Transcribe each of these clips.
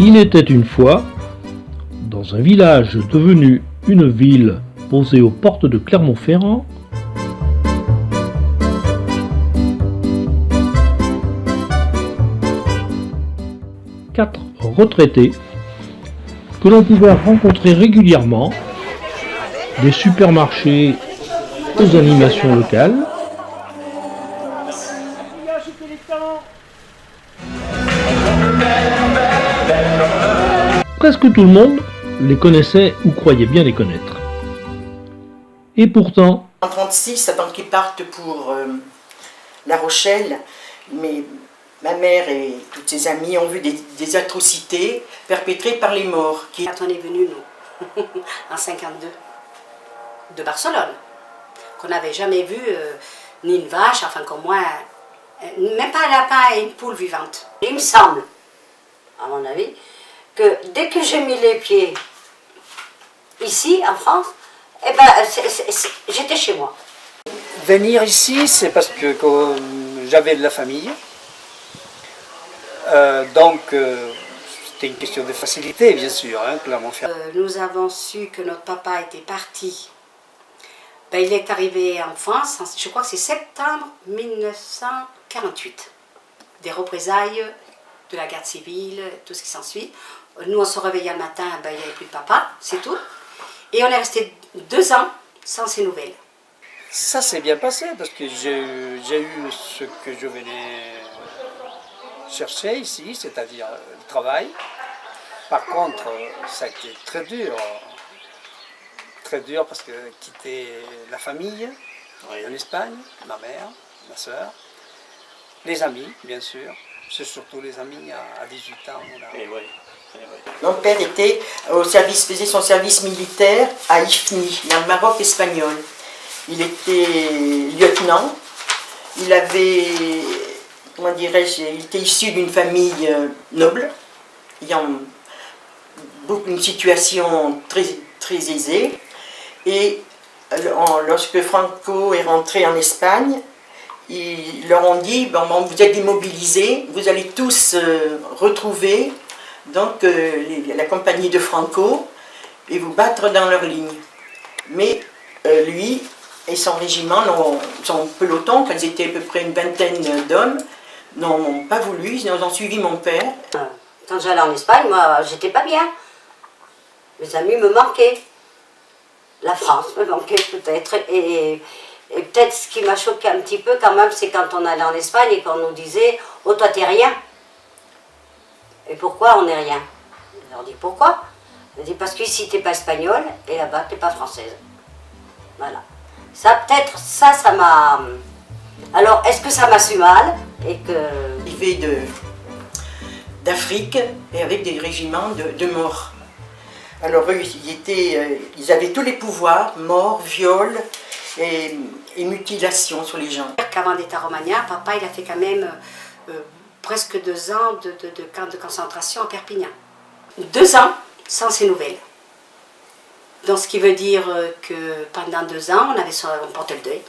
Il était une fois, dans un village devenu une ville posée aux portes de Clermont-Ferrand, quatre retraités que l'on pouvait rencontrer régulièrement des supermarchés aux animations locales. Presque tout le monde les connaissait ou croyait bien les connaître. Et pourtant, en 1936, avant qu'ils partent pour La Rochelle, mais ma mère et toutes ses amies ont vu des atrocités perpétrées par les morts. Quand on est venu, nous, en 52, de Barcelone, qu'on n'avait jamais vu ni une vache, enfin comme moi, même pas un lapin et une poule vivante. Il me semble, à mon avis, que dès que j'ai mis les pieds ici, en France, eh ben, j'étais chez moi. Venir ici, c'est parce que j'avais de la famille. Donc, c'était une question de facilité, bien sûr, hein, Clermont-Ferrand. Nous avons su que notre papa était parti. Ben, il est arrivé en France, je crois que c'est septembre 1948. Des représailles de la guerre civile, tout ce qui s'ensuit. Nous, on se réveillait le matin, ben, il n'y avait plus de papa, c'est tout. Et on est resté 2 ans sans ces nouvelles. Ça s'est bien passé parce que j'ai eu ce que je venais chercher ici, c'est-à-dire le travail. Par contre, ça a été très dur parce que quitter la famille en Espagne, ma mère, ma soeur, les amis, bien sûr, c'est surtout les amis à 18 ans. Mon père était au service, faisait son service militaire à Ifni, dans le Maroc espagnol. Il était lieutenant. Il avait, comment dirais-je, il était issu d'une famille noble, ayant une situation très aisée. Et lorsque Franco est rentré en Espagne, ils leur ont dit, bon, vous êtes démobilisés, vous allez tous retrouver donc la compagnie de Franco et vous battre dans leur ligne. Mais lui et son régiment, son peloton, quand ils étaient à peu près une vingtaine d'hommes, n'ont pas voulu, ils ont suivi mon père. Quand j'allais en Espagne, moi, j'étais pas bien. Mes amis me manquaient. La France me manquait peut-être. Et peut-être ce qui m'a choqué un petit peu quand même, c'est quand on allait en Espagne et qu'on nous disait « Oh, toi, t'es rien ». Et pourquoi on n'est rien? Je leur dis pourquoi? Je dis parce qu'ici t'es pas espagnole et là-bas t'es pas française. Voilà. Ça peut-être, ça m'a... Alors est-ce que ça m'a su mal et que... Il fait d'Afrique et avec des régiments de morts. Alors eux, ils avaient tous les pouvoirs, mort, viol et mutilation sur les gens. Qu'avant d'être à Romagna, papa il a fait quand même presque 2 ans de camp de concentration à Perpignan. 2 ans sans ces nouvelles. Donc ce qui veut dire que pendant 2 ans, on portait le deuil.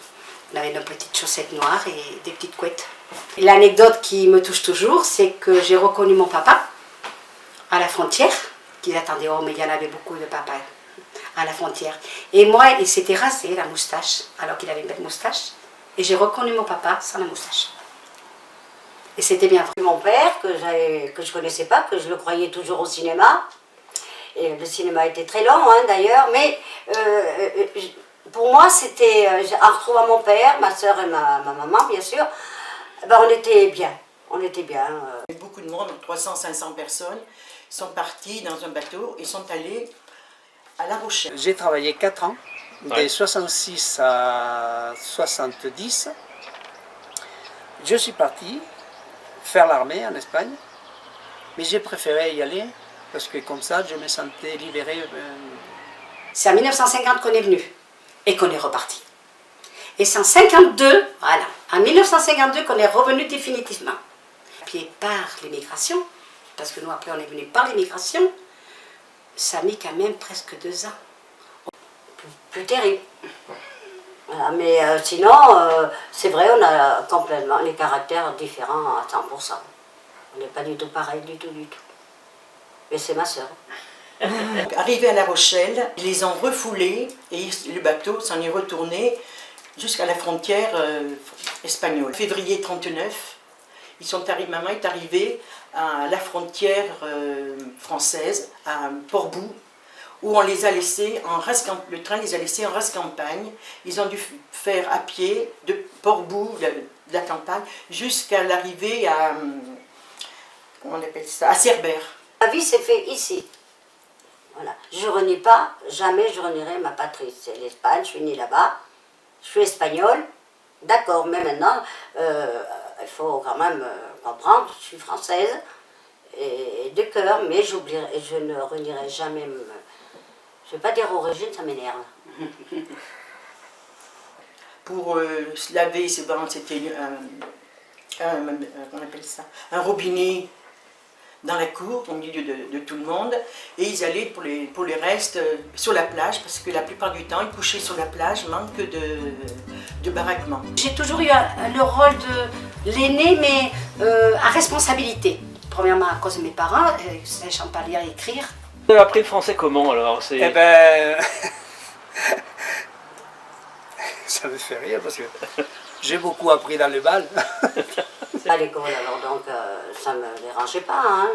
On avait nos petites chaussettes noires et des petites couettes. L'anecdote qui me touche toujours, c'est que j'ai reconnu mon papa à la frontière, qu'ils attendaient, oh mais il y en avait beaucoup de papas à la frontière. Et moi, il s'était rasé la moustache, alors qu'il avait une belle moustache. Et j'ai reconnu mon papa sans la moustache. Et c'était bien vrai. Mon père, que je connaissais pas, que je le croyais toujours au cinéma. Et le cinéma était très long, hein, d'ailleurs. Mais pour moi, c'était... en retrouvant mon père, ma soeur et ma maman, bien sûr, ben, on était bien. On était bien. Beaucoup de monde, 300-500 personnes, sont partis dans un bateau et sont allés à La Rochelle. J'ai travaillé 4 ans, de 66 à 70. Je suis parti faire l'armée en Espagne, mais j'ai préféré y aller parce que comme ça je me sentais libéré. C'est en 1950 qu'on est venu et qu'on est reparti. Et c'est en 52, voilà, en 1952 qu'on est revenu définitivement. Puis par l'immigration, parce que nous après on est venu par l'immigration, ça a mis quand même presque 2 ans. Plus terrible. Voilà, mais sinon, c'est vrai, on a complètement les caractères différents à 100%. On n'est pas du tout pareil, du tout. Mais c'est ma sœur. Arrivés à La Rochelle, ils les ont refoulés et le bateau s'en est retourné jusqu'à la frontière espagnole. Février 1939, maman est arrivée à la frontière française, à Portbou, où on les a laissés le train les a laissés en race campagne. Ils ont dû faire à pied de Portbou, de la campagne, jusqu'à l'arrivée à, comment on appelle ça, à Cerbère. Ma vie s'est faite ici. Voilà. Je renie pas, jamais je renierai ma patrie. C'est l'Espagne, je suis née là-bas, je suis espagnole, d'accord, mais maintenant, il faut quand même comprendre, je suis française, et de cœur, mais je ne renierai jamais, je ne vais pas dire origine, ça m'énerve. Pour se laver ses dents, c'était on appelle ça, un robinet dans la cour, au milieu de tout le monde, et ils allaient pour les restes sur la plage, parce que la plupart du temps, ils couchaient sur la plage, manque de baraquement. J'ai toujours eu le rôle de l'aîné, mais à responsabilité. Premièrement, à cause de mes parents, sachant pas lire et écrire. Vous avez appris le français comment alors? Eh ben, ça me fait rire parce que j'ai beaucoup appris dans le bal. À l'école, alors donc, ça ne me dérangeait pas. Hein.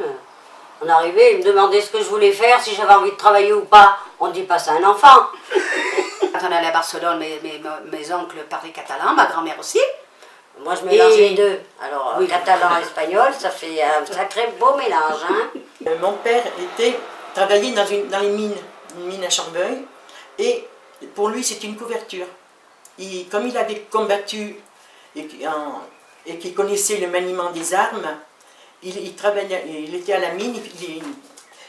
On arrivait, ils me demandaient ce que je voulais faire, si j'avais envie de travailler ou pas. On ne dit pas ça à un enfant. Quand on allait à Barcelone, mes oncles parlaient catalan, ma grand-mère aussi. Moi, je mélange les deux. Alors, oui, catalan et espagnol, ça fait un sacré beau mélange. Hein. Mon père travaillait dans les mines, une mine à Chambeuil, et pour lui, c'était une couverture. Comme il avait combattu et qu'il connaissait le maniement des armes, il travaillait, il était à la mine,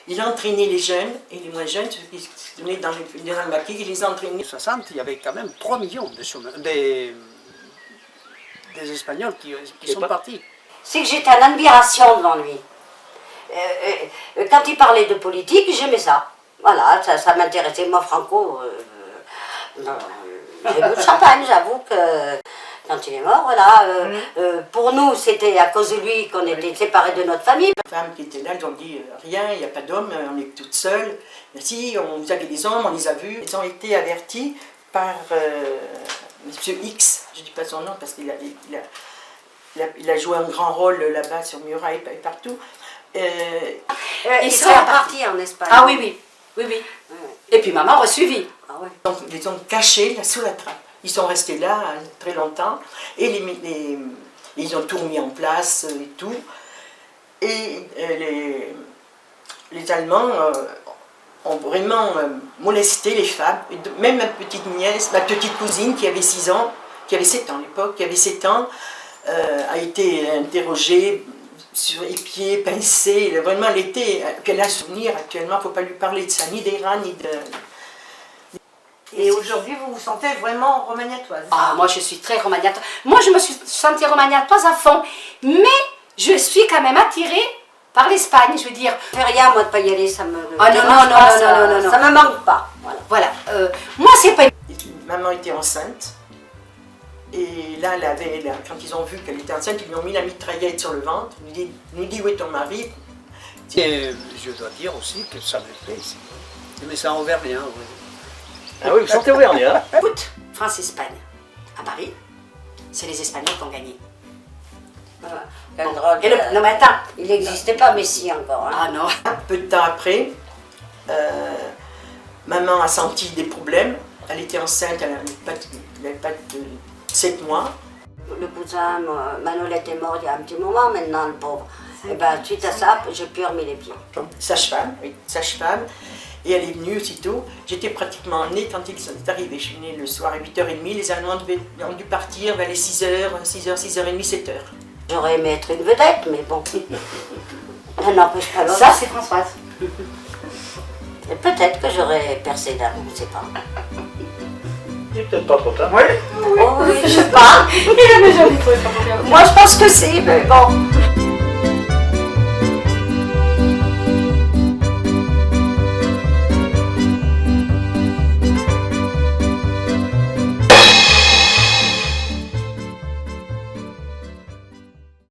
il entraînait les jeunes et les moins jeunes, ceux qui venaient dans le maquis, il les entraînait. En 1960, il y avait quand même 3 millions de chômeurs, des Espagnols qui sont partis. C'est que j'étais en admiration devant lui. Quand il parlait de politique, j'aimais ça. Voilà, ça m'intéressait. Moi, Franco, j'ai bu de champagne, j'avoue que quand il est mort, voilà. Pour nous, c'était à cause de lui qu'on était séparés de notre famille. Les femmes qui étaient là, elles ont dit rien, il n'y a pas d'hommes, on est toutes seules. Mais si, vous avez des hommes, on les a vus. Ils ont été avertis par Monsieur X, je ne dis pas son nom parce qu'il a joué un grand rôle là-bas sur Muraille et partout. Ils sont partis en Espagne. Ah oui. Et puis maman a suivi. Ah ouais. Donc, ils les ont cachés là, sous la trappe. Ils sont restés là très longtemps et ils ont tout mis en place et tout. Et les Allemands ont vraiment molesté les femmes. Même ma petite nièce, ma petite cousine qui avait 6 ans, qui avait 7 ans à l'époque, qui avait 7 ans, a été interrogée sur les pieds, pincée. Vraiment, elle était, qu'elle a souvenir actuellement, il ne faut pas lui parler de ça, ni d'Iran, ni de... Et aujourd'hui, vous vous sentez vraiment romagnatoise? Ah, moi je suis très romagnatoise. Moi je me suis sentie romagnatoise à fond, mais je suis quand même attirée par l'Espagne, je veux dire. Je fais rien, moi, de pas y aller, ça me... Ah non. Ça me manque pas. Voilà. Moi c'est pas... Maman était enceinte. Et là, quand ils ont vu qu'elle était enceinte, ils lui ont mis la mitraillette sur le ventre. Ils nous dit où est ton mari? Et je dois dire aussi que ça me plaît ici. Mais ça en Auvergnat, oui. Ah oui, vous sentez Auvergnat, hein? Écoute, France-Espagne, à Paris, c'est les Espagnols qui ont gagné. Non mais attends, il n'existait pas Messi encore. Hein. Ah non. Peu de temps après, maman a senti des problèmes. Elle était enceinte, elle n'avait pas de 7 mois. Le cousin, Manolette est mort il y a un petit moment maintenant, le pauvre. Et ben suite à ça, j'ai pu remis les pieds. Sage-femme, oui, sage-femme. Et elle est venue aussitôt. J'étais pratiquement née quand ils sont arrivés. Je suis née le soir à 8h30. Les Allemands ont dû partir vers les 6h, 6h30, 7h. J'aurais aimé être une vedette, mais bon. Ça n'empêche pas l'autre. Ça c'est Françoise. Et peut-être que j'aurais percé là, on ne sait pas. Il est peut-être pas trop tard. Oh oui, je sais pas. Il a jamais trouvé pas. Moi je pense que c'est, mais bon.